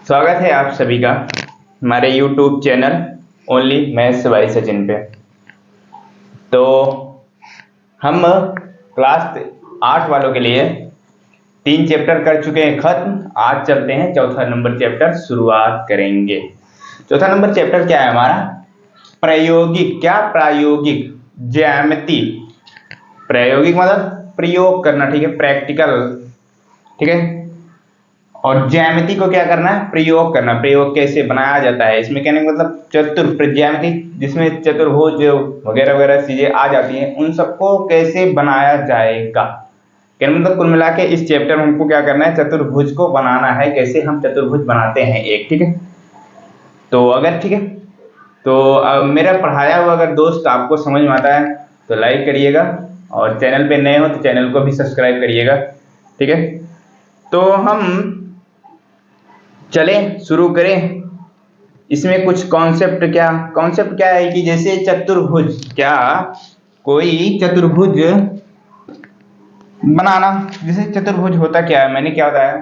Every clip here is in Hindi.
स्वागत है आप सभी का हमारे YouTube channel only maths by Sachin पे। तो हम क्लास 8 वालों के लिए 3 चैप्टर कर चुके हैं खत्म। आज चलते हैं चौथा नंबर चैप्टर शुरुआत करेंगे। चौथा नंबर चैप्टर क्या है हमारा? प्रायोगिक। क्या? प्रायोगिक ज्यामिति। प्रायोगिक मतलब प्रयोग करना, ठीक है, प्रैक्टिकल, ठीक है। और ज्यामिति को क्या करना है? प्रयोग करना। प्रयोग कैसे बनाया जाता है इसमें कहने का मतलब चतुर्भुज ज्यामिति, जिसमें चतुर्भुज वगैरह वगैरह चीजें आ जाती हैं, उन सबको कैसे बनाया जाएगा। कहने मतलब कुल मिला के इस चैप्टर में हमको क्या करना है? चतुर्भुज को बनाना है। कैसे हम चतुर्भुज बनाते हैं एक, ठीक है। तो अगर ठीक है तो मेरा पढ़ाया हुआ अगर दोस्त आपको समझ में आता है तो लाइक करिएगा, और चैनल पे नए हो तो चैनल को भी सब्सक्राइब करिएगा, ठीक है। तो हम चले शुरू करें। इसमें कुछ कॉन्सेप्ट क्या है कि जैसे चतुर्भुज, क्या कोई चतुर्भुज बनाना। जैसे चतुर्भुज होता क्या है, मैंने क्या बताया?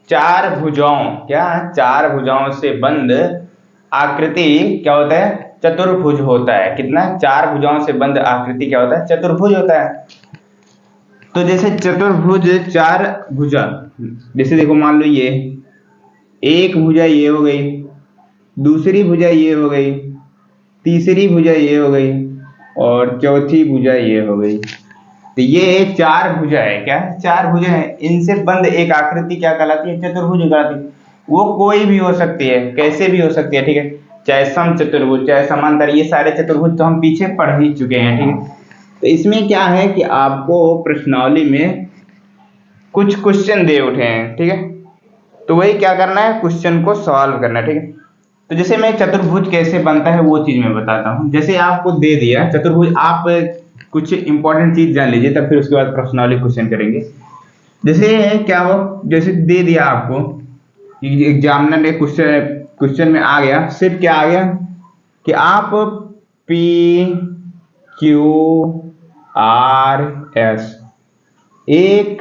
चार भुजाओं से बंद आकृति क्या होता है? चतुर्भुज होता है। कितना? 4 भुजाओं से बंद आकृति क्या होता है? चतुर्भुज होता है। तो जैसे चतुर्भुज 4 भुजा, जैसे देखो मान लो ये एक भुजा ये हो गई, दूसरी भुजा ये हो गई, तीसरी भुजा ये हो गई, और चौथी भुजा ये हो गई। तो ये 4 भुजा है। क्या? 4 भुजा है। इनसे बंद एक आकृति क्या कहलाती है? चतुर्भुज कहलाती है। वो कोई भी हो सकती है, कैसे भी हो सकती है, ठीक है। चाहे सम चतुर्भुज, चाहे समांतर, ये सारे चतुर्भुज तो हम पीछे पढ़ ही चुके हैं, ठीक है। तो इसमें क्या है कि आपको प्रश्नावली में कुछ क्वेश्चन दे उठे हैं, ठीक है। तो वही क्या करना है? क्वेश्चन को सॉल्व करना है, ठीक है। तो जैसे मैं चतुर्भुज कैसे बनता है वो चीज मैं बताता हूँ। जैसे आपको दे दिया चतुर्भुज, आप कुछ इंपॉर्टेंट चीज जान लीजिए, तब फिर उसके बाद प्रश्नावली क्वेश्चन करेंगे। जैसे क्या हो, जैसे दे दिया आपको एग्जामिनर ने क्वेश्चन में आ गया, सिर्फ क्या आ गया कि आप P Q R S एक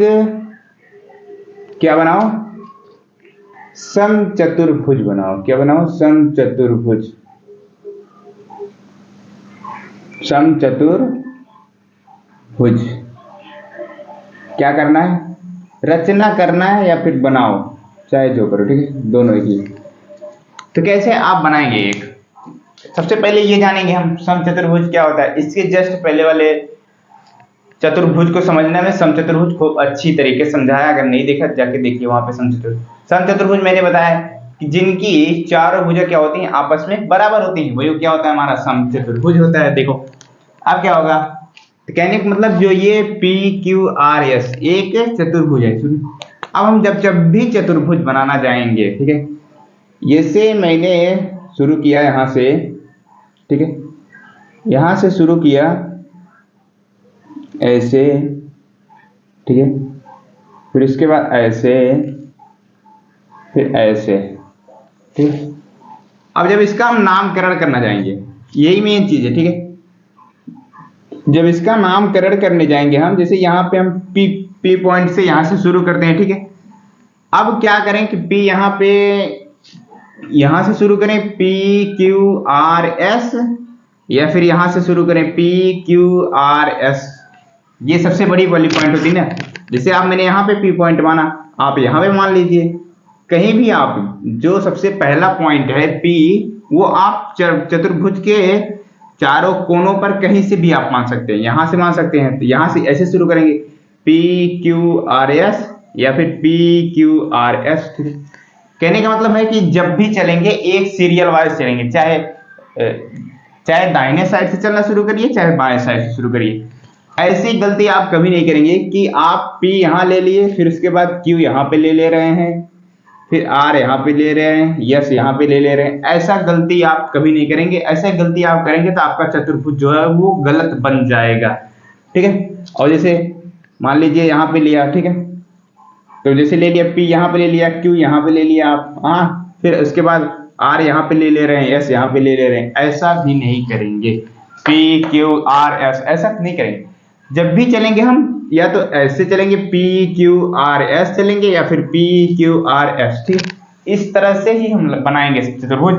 क्या बनाओ? समचतुर्भुज बनाओ। क्या बनाओ? समचतुर्भुज। समचतुर्भुज क्या करना है? रचना करना है या फिर बनाओ, चाहे जो करो, ठीक है, दोनों एक ही। तो कैसे आप बनाएंगे एक? सबसे पहले ये जानेंगे हम समचतुर्भुज क्या होता है। इसके जस्ट पहले वाले चतुर्भुज को समझने में समचतुर्भुज को अच्छी तरीके से समझाया। अगर नहीं देखा जाके देखिए वहां पे समचतुर्भुज मैंने बताया कि जिनकी चारों भुजा क्या होती हैं? आपस में बराबर होती हैं, वही क्या होता है? हमारा समचतुर्भुज होता है। देखो अब क्या होगा, तो कहने का मतलब जो ये P Q R S एक चतुर्भुज है। अब हम जब भी चतुर्भुज बनाना जाएंगे, ठीक है, जैसे मैंने शुरू किया यहां से, ठीक है, यहां से शुरू किया ऐसे, ठीक है, फिर इसके बाद ऐसे, फिर ऐसे, ठीक है। अब जब इसका हम नामकरण करना जाएंगे, यही मेन चीज है, ठीक है। जब इसका नामकरण करने जाएंगे हम, जैसे यहाँ पे हम P पॉइंट से यहां से शुरू करते हैं, ठीक है। अब क्या करें कि P यहाँ पे यहां से शुरू करें P Q R S, या फिर यहां से शुरू करें P Q R S। ये सबसे बड़ी वाली पॉइंट होती है ना। जैसे आप मैंने यहाँ पे P पॉइंट माना, आप यहाँ पे मान लीजिए। कहीं भी आप जो सबसे पहला पॉइंट है P, वो आप चतुर्भुज के चारों कोनों पर कहीं से भी आप मान सकते हैं। यहां से मान सकते हैं, तो यहां से ऐसे शुरू करेंगे P Q R S या फिर P Q R S। कहने का मतलब है कि जब भी चलेंगे एक सीरियल वाइज चलेंगे, चाहे दाहिने साइड से चलना शुरू करिए, चाहे बाएं साइड से शुरू करिए। ऐसी गलती आप कभी नहीं करेंगे कि आप P यहां ले लिए, फिर उसके बाद Q यहां पे ले रहे हैं, फिर R यहाँ पे ले रहे हैं, S यहाँ पे ले रहे हैं। ऐसा गलती आप कभी नहीं करेंगे। ऐसा गलती आप करेंगे तो आपका चतुर्भुज जो है वो गलत बन जाएगा, ठीक है। और जैसे मान लीजिए यहाँ पे लिया, ठीक है, तो जैसे ले लिया P यहाँ पे ले लिया, Q यहाँ पे ले लिया आप, हाँ, फिर उसके बाद R यहाँ पे ले रहे हैं, S यहाँ पे ले रहे हैं। ऐसा भी नहीं करेंगे। P Q R S ऐसा नहीं करेंगे। जब भी चलेंगे हम या तो ऐसे चलेंगे P Q R S चलेंगे, या फिर P Q R S, ठीक। इस तरह से ही हम बनाएंगे चतुर्भुज।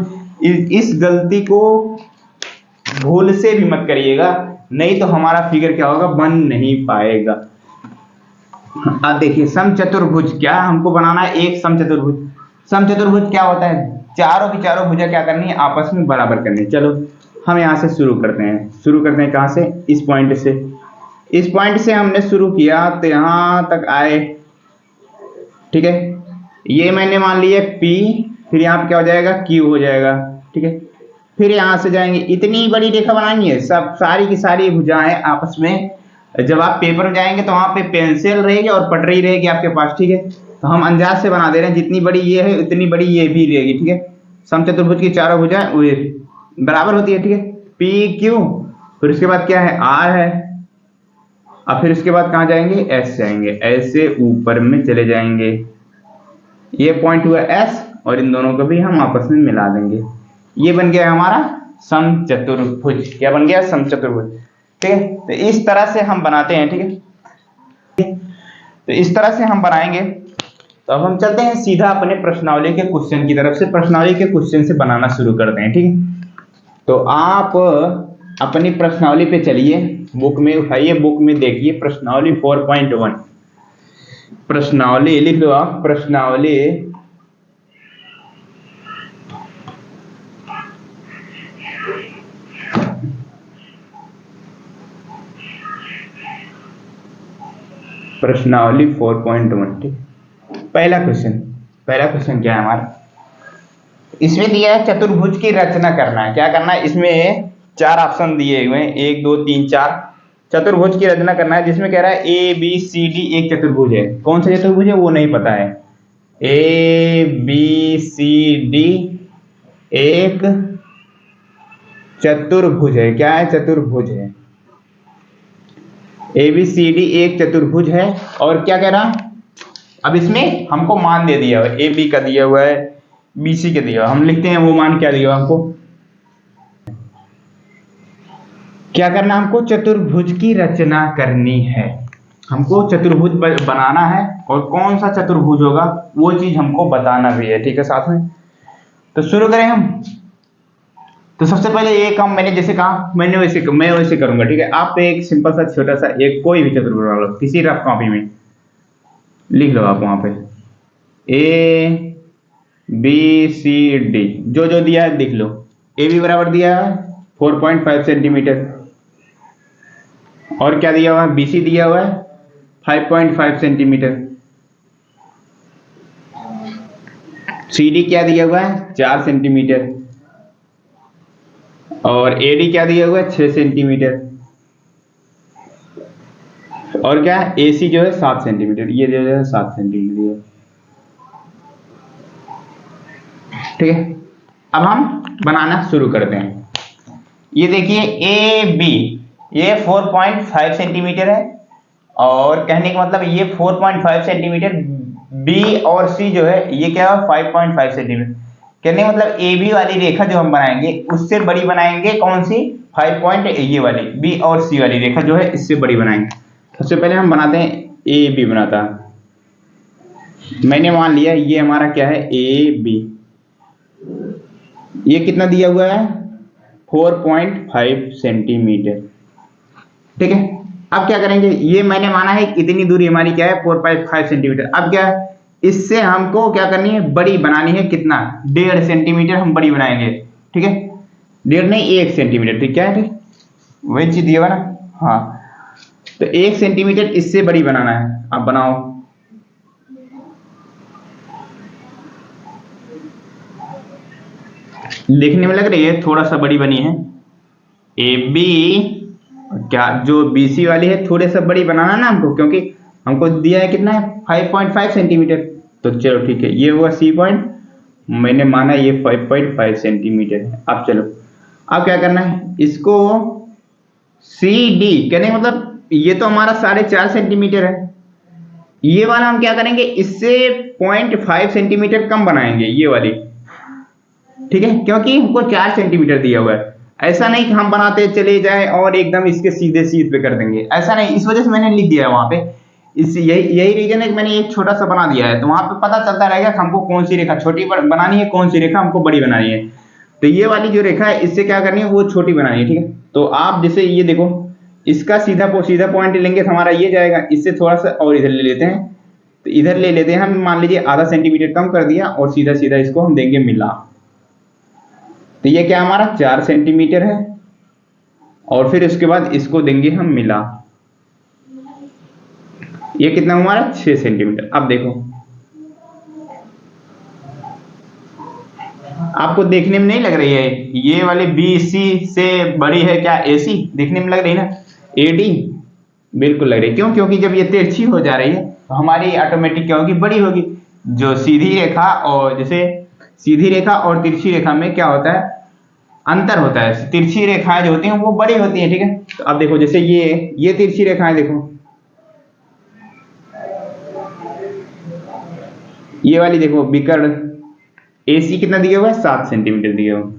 इस गलती को भूल से भी मत करिएगा, नहीं तो हमारा फिगर क्या होगा, बन नहीं पाएगा। अब देखिए समचतुर्भुज क्या हमको बनाना है, एक समचतुर्भुज। समचतुर्भुज क्या होता है, चारों की चारों भुजा क्या करनी है, आपस में बराबर करनी है। चलो हम यहाँ से शुरू करते हैं कहाँ से, इस पॉइंट से। इस पॉइंट से हमने शुरू किया तो यहाँ तक आए, ठीक है। ये मैंने मान लिया P, फिर यहाँ क्या हो जाएगा, Q हो जाएगा, ठीक है। फिर यहाँ से जाएंगे, इतनी बड़ी रेखा बनानी है, सब सारी की सारी भुजाएं आपस में। जब आप पेपर में जाएंगे तो वहां पे पेंसिल रहेगी और पटरी रहेगी आपके पास, ठीक है। तो हम अंदाज से बना दे रहे हैं, जितनी बड़ी ये है उतनी बड़ी ये भी रहेगी, ठीक है। समचतुर्भुज की चारों भुजाएं बराबर होती है, ठीक है। P Q, फिर उसके बाद क्या है, R है। अब फिर उसके बाद कहाँ जाएंगे, S जाएंगे, ऐसे ऊपर में चले जाएंगे। ये पॉइंट हुआ S, और इन दोनों को भी हम आपस में मिला देंगे। ये बन गया हमारा समचतुर्भुज। क्या बन गया, समचतुर्भुज, ठीक है। तो इस तरह से हम बनाते हैं, ठीक है। तो इस तरह से हम बनाएंगे। तो अब हम चलते हैं सीधा अपने प्रश्नावली के क्वेश्चन की तरफ से, प्रश्नावली के क्वेश्चन से बनाना शुरू करते हैं, ठीक है। तो आप अपनी प्रश्नावली पे चलिए, बुक में उठाइए, बुक में देखिए प्रश्नावली 4.1। प्रश्नावली लिख लो आप, प्रश्नावली प्रश्नावली 4.1, ठीक। पहला क्वेश्चन क्या है हमारा, इसमें दिया है चतुर्भुज की रचना करना है। क्या करना है, इसमें 4 ऑप्शन दिए हुए हैं, 1 2 3 4। चतुर्भुज की रचना करना है, जिसमें कह रहा है ABCD एक चतुर्भुज है। कौन सा चतुर्भुज है वो नहीं पता है। ABCD एक चतुर्भुज है। क्या है, चतुर्भुज है। ABCD एक चतुर्भुज है। और क्या कह रहा, अब इसमें हमको मान दे दिया है, AB का दिया हुआ है, BC का दिया हुआ। हम लिखते हैं वो मान क्या दिया हुआ हमको। क्या करना, हमको चतुर्भुज की रचना करनी है। हमको चतुर्भुज बनाना है, और कौन सा चतुर्भुज होगा वो चीज हमको बताना भी है, ठीक है, साथ में। तो शुरू करें हम। तो सबसे पहले एक काम मैंने जैसे कहा, मैं वैसे करूंगा, ठीक है। आप एक सिंपल सा छोटा सा एक कोई भी चतुर्भुज बना लो, किसी रफ कॉपी में लिख लो आप, वहां पे ABCD जो दिया है लिख लो। AB बराबर दिया है 4.5 सेंटीमीटर, और क्या दिया हुआ है, BC दिया हुआ है 5.5 सेंटीमीटर, CD क्या दिया हुआ है 4 सेंटीमीटर, और AD क्या दिया हुआ है 6 सेंटीमीटर, और क्या AC जो है 7 सेंटीमीटर। ये जो है 7 सेंटीमीटर, ठीक है। अब हम बनाना शुरू करते हैं। ये देखिए AB ये 4.5 सेंटीमीटर है, और कहने का मतलब ये 4.5 सेंटीमीटर, B और C जो है ये क्या है 5.5 सेंटीमीटर। कहने का मतलब AB वाली रेखा जो हम बनाएंगे उससे बड़ी बनाएंगे, कौन सी, 5 ये वाली B और C वाली रेखा जो है इससे बड़ी बनाएंगे। सबसे पहले हम बनाते हैं AB बनाता, मैंने मान लिया ये हमारा क्या है AB। ये कितना दिया हुआ है 4.5 सेंटीमीटर, ठीक है। अब क्या करेंगे, ये मैंने माना है इतनी दूरी हमारी क्या है 4.5 सेंटीमीटर। अब क्या है, इससे हमको क्या करनी है, बड़ी बनानी है। कितना, 1.5 सेंटीमीटर हम बड़ी बनाएंगे, ठीक है। 1.5 नहीं 1 सेंटीमीटर, ठीक क्या है, ठीक वही चीज दिया हुआ ना, हाँ। तो 1 सेंटीमीटर इससे बड़ी बनाना है। अब बनाओ, देखने में लग रही है थोड़ा सा बड़ी बनी है। AB क्या जो BC वाली है थोड़े सा बड़ी बनाना ना हमको, क्योंकि हमको दिया है कितना है 5.5 सेंटीमीटर। तो चलो ठीक है, ये हुआ C पॉइंट, मैंने माना ये 5.5 सेंटीमीटर है। अब चलो, अब क्या करना है, इसको CD कहने का मतलब ये तो हमारा 4.5 सेंटीमीटर है। ये वाला हम क्या करेंगे, इससे 0.5 सेंटीमीटर कम बनाएंगे ये वाली, ठीक है, क्योंकि हमको 4 सेंटीमीटर दिया हुआ है। ऐसा नहीं कि हम बनाते चले जाए और एकदम इसके सीधे पे कर देंगे, ऐसा नहीं। इस वजह से मैंने लिख दिया है वहां पे इस यही रीजन है कि मैंने एक छोटा सा बना दिया है, तो वहां पे पता चलता रहेगा कि हमको कौन सी रेखा छोटी बनानी है, कौन सी रेखा हमको बड़ी बनानी है। तो ये वाली जो रेखा है इससे क्या करनी है, वो छोटी बनानी है, ठीक है। तो आप जैसे ये देखो, इसका सीधा पॉइंट लेंगे तो हमारा ये जाएगा, इससे थोड़ा सा और इधर ले लेते हैं, तो इधर ले लेते हैं हम, मान लीजिए आधा सेंटीमीटर कम कर दिया और सीधा सीधा इसको हम देंगे मिला। तो ये क्या हमारा 4 सेंटीमीटर है, और फिर उसके बाद इसको देंगे हम मिला, ये कितना हमारा 6 सेंटीमीटर। अब देखो आपको देखने में नहीं लग रही है ये वाली BC से बड़ी है क्या AC? देखने में लग रही है ना AD? बिल्कुल लग रही है। क्यों? क्योंकि जब ये तिरछी हो जा रही है तो हमारी ऑटोमेटिक क्या होगी, बड़ी होगी। जो सीधी रेखा और जैसे सीधी रेखा और तिरछी रेखा में क्या होता है, अंतर होता है। तिरछी रेखाएं जो होती हैं वो बड़ी होती हैं, ठीक है। तो अब देखो जैसे ये तिरछी रेखाएं देखो, ये वाली देखो विकर्ण AC कितना दिया हुआ है, 7 सेंटीमीटर दिया हुआ।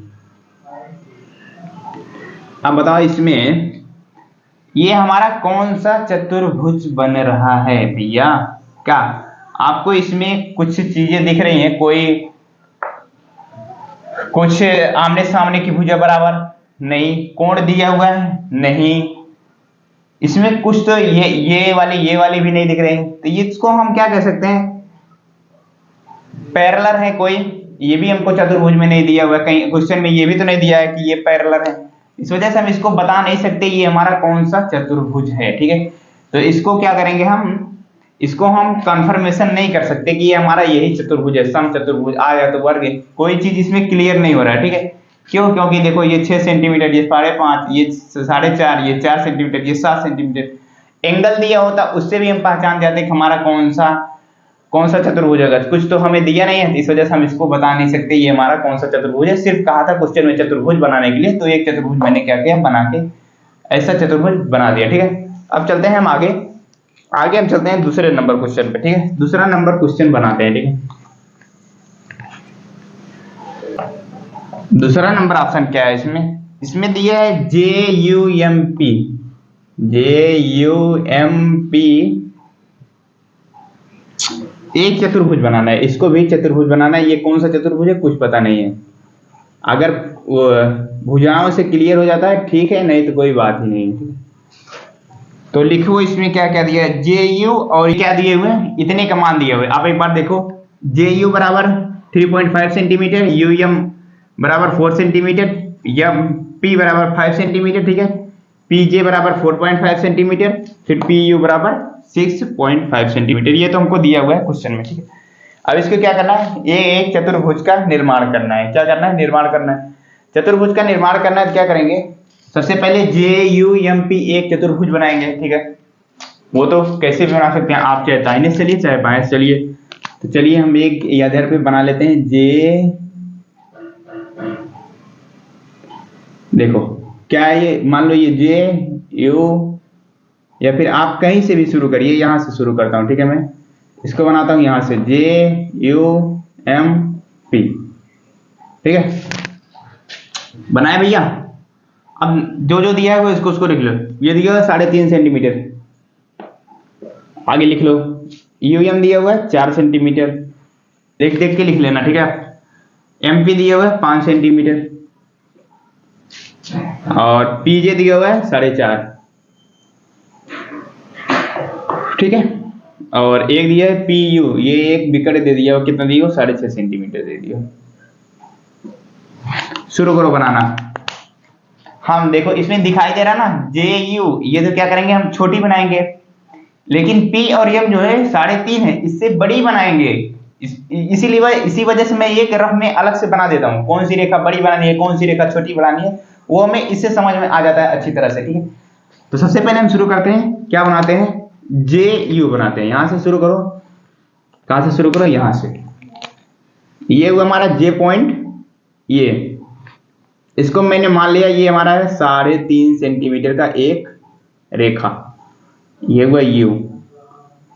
अब बताओ इसमें ये हमारा कौन सा चतुर्भुज बन रहा है भैया? क्या आपको इसमें कुछ चीजें दिख रही हैं? कोई कुछ आमने सामने की भुजा बराबर नहीं, कोण दिया हुआ है नहीं, इसमें कुछ तो ये वाली भी नहीं दिख रही है। तो इसको हम क्या कह सकते हैं, पैरेलल है कोई। ये भी हमको चतुर्भुज में नहीं दिया हुआ है, कहीं क्वेश्चन में ये भी तो नहीं दिया है कि ये पैरेलल है, इस वजह से हम इसको बता नहीं सकते ये हमारा कौन सा चतुर्भुज है, ठीक है। तो इसको क्या करेंगे हम, इसको हम कंफर्मेशन नहीं कर सकते कि ये हमारा यही चतुर्भुज है, सम चतुर्भुज आ या तो वर्ग, कोई चीज इसमें क्लियर नहीं हो रहा है, ठीक है। क्यों? क्योंकि देखो ये 6 सेंटीमीटर, ये 5.5, ये 4.5, ये 4 सेंटीमीटर, ये 7 सेंटीमीटर एंगल दिया होता, उससे भी हम पहचान जाते कि हमारा कौन सा चतुर्भुज होगा। कुछ तो हमें दिया नहीं है, इस वजह से हम इसको बता नहीं सकते ये हमारा कौन सा चतुर्भुज है। सिर्फ कहा था क्वेश्चन में चतुर्भुज बनाने के लिए, तो एक चतुर्भुज मैंने क्या किया, बना के ऐसा चतुर्भुज बना दिया, ठीक है। अब चलते हैं हम आगे हम चलते हैं दूसरे नंबर क्वेश्चन पे, ठीक है। दूसरा नंबर क्वेश्चन बनाते हैं, ठीक है। दूसरा नंबर ऑप्शन क्या है इसमें दिया है JUMP एक चतुर्भुज बनाना है, इसको भी चतुर्भुज बनाना है। ये कौन सा चतुर्भुज है कुछ पता नहीं है। अगर भुजाओं से क्लियर हो जाता है ठीक है, नहीं तो कोई बात ही नहीं है। तो लिखो इसमें क्या क्या दिया है, JU और क्या दिए हुए हैं, इतने का मान दिए हुए। आप एक बार देखो, JU बराबर 3.5 सेंटीमीटर, UM बराबर 4 सेंटीमीटर, MP बराबर 5 सेंटीमीटर, ठीक है। PJ बराबर 4.5 सेंटीमीटर, फिर PU बराबर 6.5 सेंटीमीटर। ये तो हमको दिया हुआ है क्वेश्चन में, ठीक है। अब इसको क्या करना है, ये एक चतुर्भुज का निर्माण करना है। क्या करना है, निर्माण करना है। चतुर्भुज का निर्माण करना है तो क्या करेंगे, सबसे पहले JUMP एक चतुर्भुज बनाएंगे, ठीक है। वो तो कैसे भी बना सकते हैं आप, चाहे दाहिने से चलिए चाहे बाएं से चलिए। तो चलिए हम एक आधार पे बना लेते हैं देखो क्या है ये, मान लो ये JU, या फिर आप कहीं से भी शुरू करिए, यहां से शुरू करता हूं, ठीक है। मैं इसको बनाता हूं यहां से JUMP, ठीक है। बनाए भैया। अब जो दिया है वो उसको लिख लो। ये दिया हुआ 3.5 सेंटीमीटर, आगे लिख लो। UM दिया हुआ है 4 सेंटीमीटर, देख के लिख लेना, ठीक है। MP दिया हुआ है 5 सेंटीमीटर, और PJ दिया हुआ है 4.5, ठीक है। और एक दिया है PU, ये एक विकर्ण दे दिया, कितना दिया, 6.5 सेंटीमीटर दे दिया। शुरू करो बनाना। हम देखो इसमें दिखाई दे रहा ना JU, ये तो क्या करेंगे हम छोटी बनाएंगे, लेकिन P और M जो है 3.5 है, इससे बड़ी बनाएंगे। इसी वजह से मैं ये रफ में अलग से बना देता हूँ, कौन सी रेखा बड़ी बनानी है कौन सी रेखा छोटी बनानी है, वो हमें इससे समझ में आ जाता है अच्छी तरह से, ठीक है। तो सबसे पहले हम शुरू करते हैं, क्या बनाते हैं, JU बनाते हैं। यहां से शुरू करो, कहां से शुरू करो, यहां से। ये हुआ हमारा J पॉइंट, ये इसको मैंने मान लिया ये हमारा है 3.5 सेंटीमीटर का एक रेखा, ये हुआ U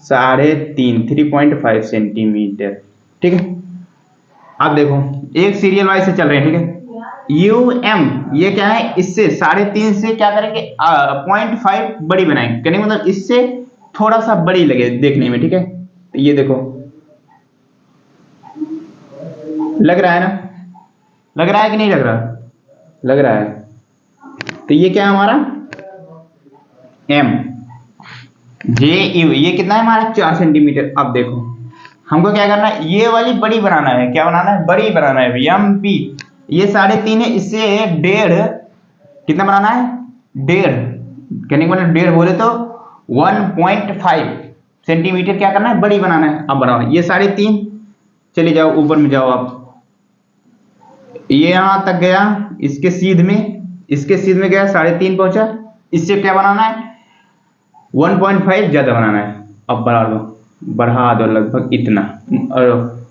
3.5 सेंटीमीटर, ठीक है। अब देखो एक सीरियल वाइज से चल रहे हैं, ठीक है। UM ये क्या है, इससे 3.5 से क्या करेंगे 0.5 बड़ी बनाएंगे, कहने मतलब इससे थोड़ा सा बड़ी लगे देखने में, ठीक है। तो ये देखो, लग रहा है ना, लग रहा है कि नहीं लग रहा, लग रहा है। तो ये क्या है हमारा एम जे यू, ये कितना है हमारा 4 सेंटीमीटर। अब देखो हमको क्या करना है, ये वाली बड़ी बनाना है, क्या बनाना है, बड़ी बनाना है एम पी। ये 3.5 है, इससे 1.5 कितना बनाना है, 1.5 कहने का मतलब 1.5 बोले तो 1.5 सेंटीमीटर क्या करना है, बड़ी बनाना है। अब बनाओ, ये 3.5, चले जाओ ऊपर में जाओ आप, ये यहां तक गया, इसके सीध में, इसके सीध में गया 3.5 पहुंचा, इससे क्या बनाना है 1.5 ज्यादा बनाना है। अब बढ़ा लो, बढ़ा दो लगभग इतना, और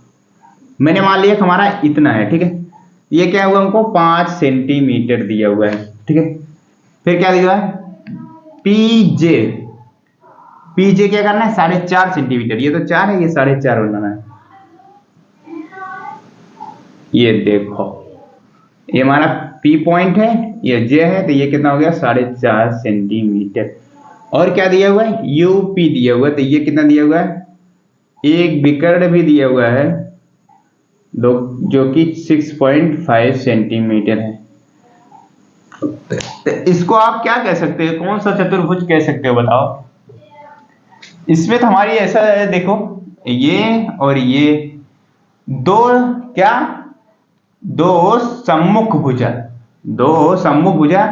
मैंने मान लिया कि हमारा इतना है, ठीक है। ये क्या हुआ, हमको 5 सेंटीमीटर दिया हुआ है, ठीक है। फिर क्या दिया है पीजे, पीजे क्या करना है 4.5 सेंटीमीटर, ये तो 4 है, ये 4.5 बनाना है। ये देखो ये हमारा पी पॉइंट है, ये जे है, तो ये कितना हो गया 4.5 सेंटीमीटर। और क्या दिया हुआ है यूपी दिया हुआ है, तो ये कितना दिया हुआ है, एक विकर्ण भी दिया हुआ है दो, जो कि 6.5 सेंटीमीटर है। इसको आप क्या कह सकते हो, कौन सा चतुर्भुज कह सकते हो बताओ। इसमें तो हमारी ऐसा है, देखो ये और ये दो क्या, दो सम्मुख भुजा, दो सम्मुख भुजा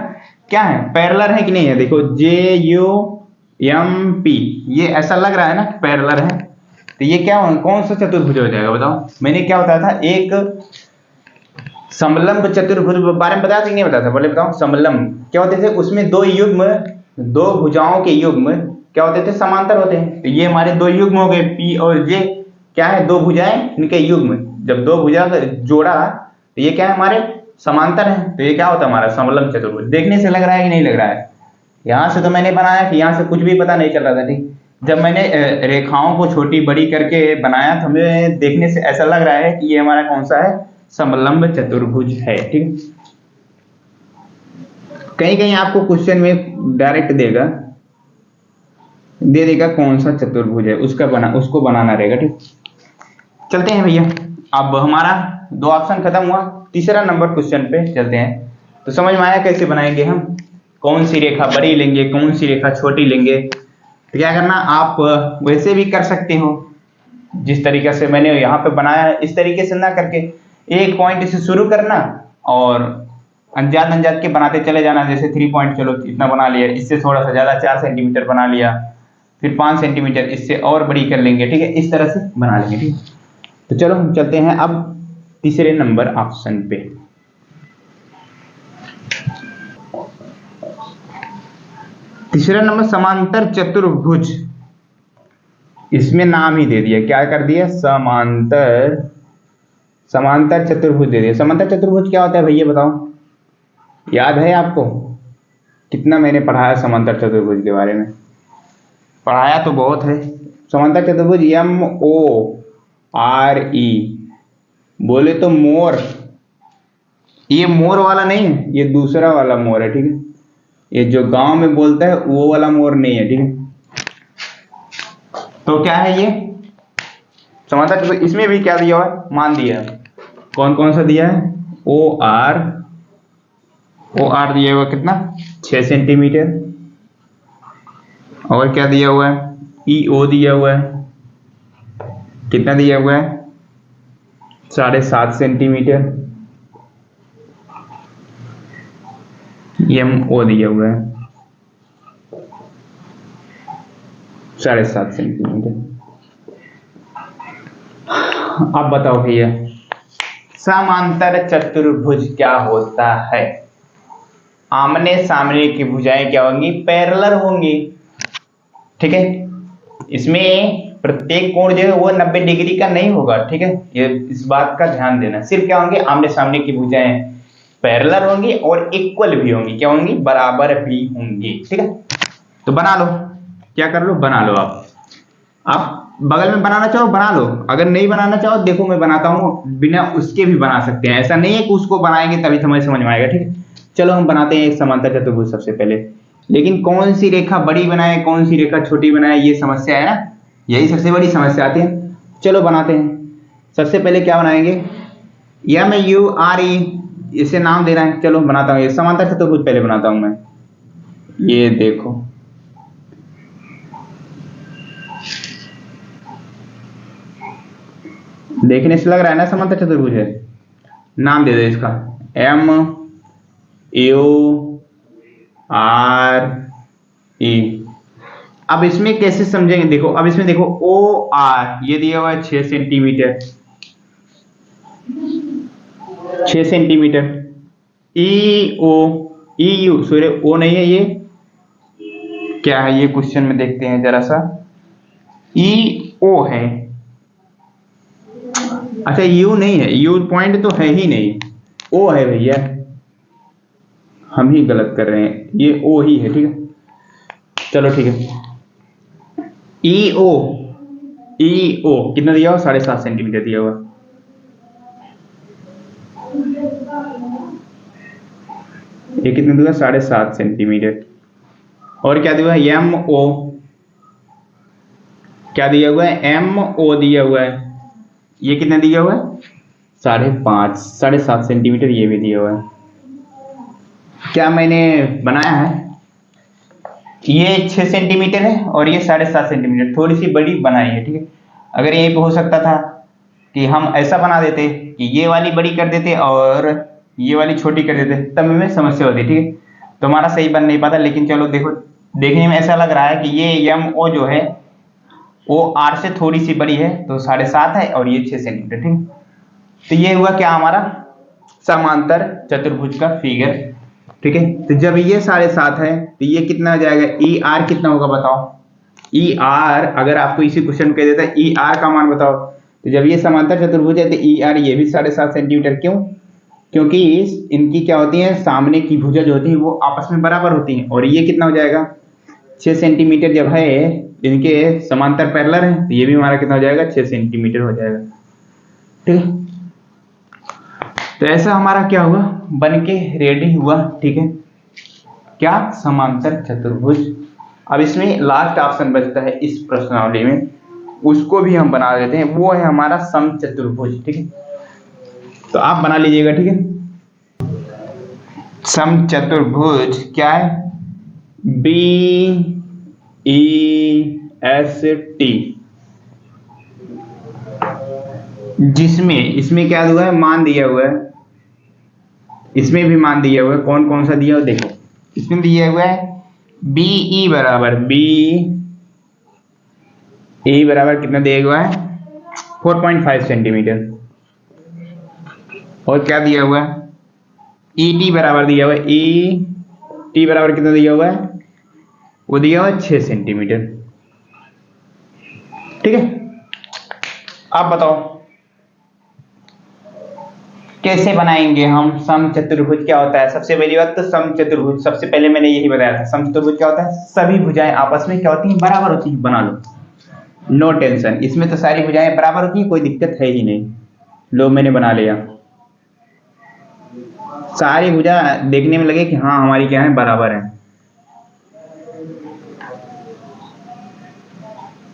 क्या है, पैरेलल है कि नहीं है। देखो जे यू एम पी, ये ऐसा लग रहा है ना पैरेलल है, तो ये क्या कौन सा चतुर्भुज हो जाएगा बताओ। मैंने क्या बताया था, एक समलंब चतुर्भुज बारे में बताया था कि नहीं बताया था, बोले बताओ। समलंब क्या होते थे, उसमें दो युग्म, दो भुजाओं के युग्म क्या होते थे, समांतर होते हैं। तो ये हमारे दो युग्म हो गए, पी और जे क्या है, दो भुजाएं, इनके युग्म। जब दो भुजा जोड़ा तो ये क्या है, हमारे समांतर है, तो ये क्या होता है हमारा समलंब चतुर्भुज। देखने से लग रहा है कि नहीं लग रहा है, यहां से तो मैंने बनाया कि यहां से कुछ भी पता नहीं चल रहा था, ठीक। जब मैंने रेखाओं को छोटी बड़ी करके बनाया तो हमें देखने से ऐसा लग रहा है कि ये हमारा कौन सा है, समलंब चतुर्भुज है, ठीक। कहीं कहीं आपको क्वेश्चन में डायरेक्ट देगा, दे देगा कौन सा चतुर्भुज है, उसको बनाना रहेगा, ठीक। चलते हैं भैया, अब हमारा 2 ऑप्शन खत्म हुआ, तीसरा नंबर क्वेश्चन पे चलते हैं। तो समझ में आया कैसे बनाएंगे हम, कौन सी रेखा बड़ी लेंगे, कौन सी रेखा छोटी लेंगे। तो क्या करना, आप वैसे भी कर सकते हो जिस तरीके से मैंने यहाँ पे बनाया है, इस तरीके से ना करके एक पॉइंट से शुरू करना और अनजान अनजान के बनाते चले जाना। जैसे 3 पॉइंट, चलो इतना बना लिया, इससे थोड़ा सा ज्यादा 4 सेंटीमीटर बना लिया, फिर 5 सेंटीमीटर, इससे और बड़ी कर लेंगे, ठीक है, इस तरह से बना लेंगे, ठीक। तो चलो हम चलते हैं अब तीसरे नंबर ऑप्शन पे। तीसरा नंबर समांतर चतुर्भुज, इसमें नाम ही दे दिया, क्या कर दिया, समांतर, समांतर चतुर्भुज दे दिया। समांतर चतुर्भुज क्या होता है भैया बताओ, याद है आपको, कितना मैंने पढ़ाया समांतर चतुर्भुज के बारे में, पढ़ाया तो बहुत है। समांतर चतुर्भुज एम ओ आर ई, बोले तो मोर, ये मोर वाला नहीं है, ये दूसरा वाला मोर है, ठीक है। ये जो गांव में बोलता है वो वाला मोर नहीं है, ठीक है। तो क्या है ये समांतर चतुर्भुज, इसमें भी क्या दिया हुआ है, मान दिया है, कौन कौन सा दिया है, ओ आर दिया हुआ कितना 6 सेंटीमीटर, और क्या दिया हुआ है, ई ओ दिया हुआ है, कितना दिया हुआ है 7.5 सेंटीमीटर, एम ओ दिया हुआ है 7.5 सेंटीमीटर। अब बताओ भैया समांतर चतुर्भुज क्या होता है। आमने सामने की भुजाएं क्या होंगी, पैरेलल होंगी, ठीक है। इसमें प्रत्येक कोण जो है वो 90 डिग्री का नहीं होगा, ठीक है, ये इस बात का ध्यान देना। सिर्फ क्या होंगे, आमने सामने की भुजाएं पैरेलल होंगी और इक्वल भी होंगी, क्या होंगी, बराबर भी होंगी, ठीक है। तो बना लो, क्या कर लो, बना लो। आप बगल में बनाना चाहो बना लो, अगर नहीं बनाना चाहो देखो मैं बनाता हूँ, बिना उसके भी बना सकते हैं, ऐसा नहीं है कि उसको बनाएंगे तभी समझ में आएगा, ठीक है। चलो हम बनाते हैं एक समांतर चतुर्भुज। सबसे पहले लेकिन कौन सी रेखा बड़ी बनाए कौन सी रेखा छोटी बनाए ये समस्या है ना, यही सबसे बड़ी समस्या आती है। चलो बनाते हैं। सबसे पहले क्या बनाएंगे, MURE, इसे नाम देना है। चलो बनाता हूँ, ये समांतर चतुर्भुज पहले बनाता हूं मैं। ये देखो, देखने से लग रहा है ना समांतर चतुर्भुज है। नाम दे दो इसका MURE। अब इसमें कैसे समझेंगे, देखो अब इसमें देखो OR ये दिया हुआ है 6 सेंटीमीटर, 6 सेंटीमीटर। EU सॉरी ओ नहीं है, ये क्या है ये क्वेश्चन में देखते हैं जरा सा। EO है, अच्छा U नहीं है, U पॉइंट तो है ही नहीं, O है भैया, हम ही गलत कर रहे हैं, ये O ही है, ठीक है। चलो ठीक है, EO कितना दिया हुआ, 7.5 सेंटीमीटर दिया हुआ। ये कितना दिया, 7.5 सेंटीमीटर। और क्या दिया है, MO, क्या दिया हुआ है, MO दिया हुआ है, ये कितना दिया हुआ है, 5.5, 7.5 सेंटीमीटर ये भी दिया हुआ है। क्या मैंने बनाया है, ये 6 सेंटीमीटर है और ये 7.5 सेंटीमीटर, थोड़ी सी बड़ी बनाई है, ठीक है। अगर यहीं पे हो सकता था कि हम ऐसा बना देते कि ये वाली बड़ी कर देते और ये वाली छोटी कर देते, तब हमें समस्या होती, ठीक है। तो हमारा सही बन नहीं पाता, लेकिन चलो देखो, देखने में ऐसा लग रहा है कि ये MO जो है वो R से थोड़ी सी बड़ी है, तो 7.5 है और ये 6 सेंटीमीटर, ठीक। तो ये हुआ क्या, हमारा समांतर चतुर्भुज का फिगर, ठीक है। तो जब ये 7.5 है तो ये कितना हो जाएगा, ER कितना होगा बताओ। ER अगर आपको इसी क्वेश्चन में कह देता है ER का मान बताओ, तो जब ये समांतर चतुर्भुज है तो ER ये भी 7.5 सेंटीमीटर। क्यों, क्योंकि इनकी क्या होती है, सामने की भुजा जो होती है वो आपस में बराबर होती है, और ये कितना हो जाएगा, 6 सेंटीमीटर जब है, इनके समांतर पैरेलल है, तो ये भी हमारा कितना हो जाएगा, 6 सेंटीमीटर हो जाएगा, ठीक है। तो ऐसा हमारा क्या हुआ, बन के रेडी हुआ, ठीक है, क्या, समांतर चतुर्भुज। अब इसमें लास्ट ऑप्शन बचता है इस प्रश्नावली में, उसको भी हम बना देते हैं, वो है हमारा समचतुर्भुज, ठीक है। तो आप बना लीजिएगा, ठीक है। समचतुर्भुज क्या है, BEST, जिसमें इसमें क्या हुआ है, मान दिया हुआ है, इसमें भी मान दिया हुआ है। कौन कौन सा दिया हुआ देखो, इसमें दिया हुआ है BE बराबर कितना दिया हुआ है, 4.5 सेंटीमीटर। और क्या दिया हुआ है, ET बराबर दिया हुआ है, ET बराबर कितना दिया हुआ है, वो दिया हुआ है 6 सेंटीमीटर, ठीक है। आप बताओ कैसे बनाएंगे हम समचतुर्भुज, क्या होता है। सबसे पहली बात तो समचतुर्भुज, सबसे पहले मैंने यही बताया था, समचतुर्भुज क्या होता है, सभी भुजाएं आपस में क्या होती हैं, बराबर होती हैं। बना लो, नो टेंशन, इसमें तो सारी भुजाएं बराबर होती हैं, कोई दिक्कत है ही नहीं। लो मैंने बना लिया, सारी भुजा देखने में लगे कि हाँ हमारी क्या है, बराबर है।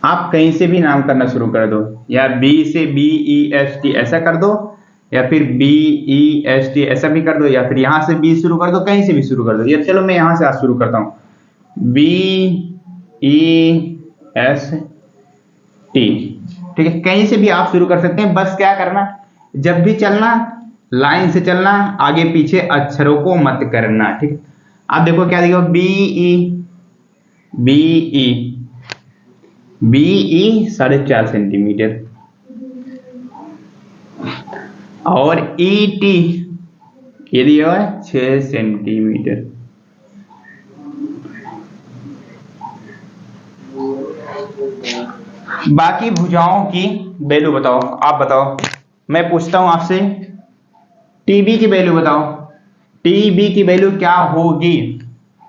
आप कहीं से भी नाम करना शुरू कर दो, या B से BEST ऐसा कर दो, या फिर BEST ऐसा भी कर दो, या फिर यहां से B शुरू कर दो, कहीं से भी शुरू कर दो। या चलो मैं यहां से आज शुरू करता हूं, BEST, ठीक है। कहीं से भी आप शुरू कर सकते हैं, बस क्या करना, जब भी चलना लाइन से चलना, आगे पीछे अक्षरों को मत करना, ठीक है। आप देखो क्या देखो, BE 4.5 सेंटीमीटर, और ET ये दिया है 6 सेंटीमीटर। बाकी भुजाओं की वैल्यू बताओ, आप बताओ। मैं पूछता हूं आपसे, TB की वैल्यू बताओ, TB की वैल्यू क्या होगी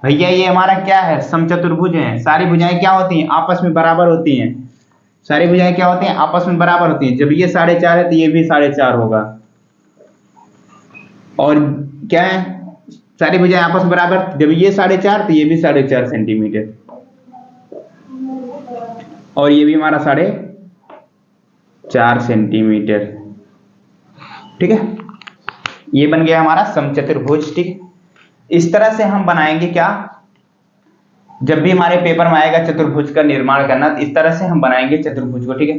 भैया। ये हमारा क्या है, समचतुर्भुज है, सारी भुजाएं क्या होती हैं, आपस में बराबर होती हैं। सारी भुजाएं क्या होती हैं, आपस में बराबर होती हैं। जब ये 4.5 है तो ये भी 4.5 होगा। और क्या है, सारी भुजाएं आपस में बराबर, जब ये 4.5 तो ये भी 4.5 सेंटीमीटर और ये भी हमारा 4.5 सेंटीमीटर। ठीक है, ये बन गया हमारा समचतुर्भुज। ठीक है, इस तरह से हम बनाएंगे क्या, जब भी हमारे पेपर में आएगा चतुर्भुज का निर्माण करना, तो इस तरह से हम बनाएंगे चतुर्भुज को। ठीक है,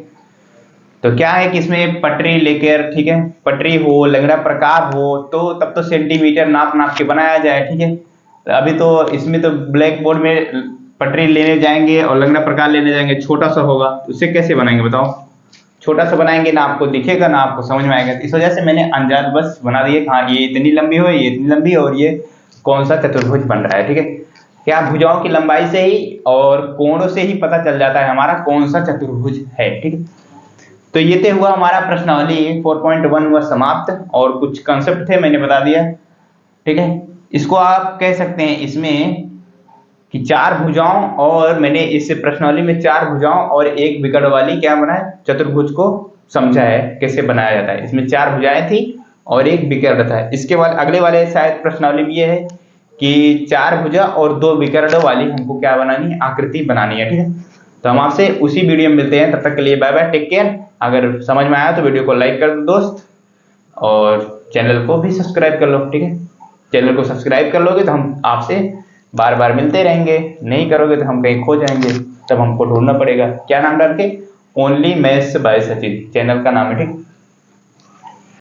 तो क्या है कि इसमें पटरी लेकर, ठीक है, पटरी हो, लंगड़ा प्रकार हो, तो तब तो सेंटीमीटर नाप नाप के बनाया जाए। ठीक है, तो अभी तो इसमें तो ब्लैक बोर्ड में पटरी लेने जाएंगे और लंगड़ा प्रकार लेने जाएंगे, छोटा सा होगा, तो उसे कैसे बनाएंगे बताओ? छोटा सा बनाएंगे ना, आपको दिखेगा ना, आपको समझ में आएगा। इस वजह से मैंने अंदाज बस बना दिए, हाँ ये इतनी लंबी हो, ये इतनी लंबी और ये कौन सा चतुर्भुज बन रहा है। ठीक है, क्या भुजाओं की लंबाई से ही और कोणों से ही पता चल जाता है हमारा कौन सा चतुर्भुज है। ठीक है, तो ये तो हुआ हमारा प्रश्नावली 4.1 हुआ समाप्त, और कुछ कंसेप्ट थे मैंने बता दिया। ठीक है, इसको आप कह सकते हैं इसमें कि 4 भुजाओं, और मैंने इस प्रश्नावली में 4 भुजाओं और एक विकर्ण वाली क्या बनाया, चतुर्भुज को समझा है कैसे बनाया जाता है। इसमें 4 भुजाएं थी और एक विकर्ण था। इसके बाद अगले वाले शायद प्रश्नावली में ये है कि 4 भुजा और 2 विकर्ण वाली हमको क्या बनानी है, आकृति बनानी है। ठीक है, तो हम आपसे उसी वीडियो में मिलते हैं, तब तक के लिए बाय बाय, टेक केयर। अगर समझ में आया तो वीडियो को लाइक कर दो दोस्त, और चैनल को भी सब्सक्राइब कर लो। ठीक है, चैनल को सब्सक्राइब कर लोगे तो हम आपसे बार बार मिलते रहेंगे, नहीं करोगे तो हम कहीं खो जाएंगे, तब हमको ढूंढना पड़ेगा। क्या नाम डाल के? Only maths by Sachin channel का नाम है। ठीक।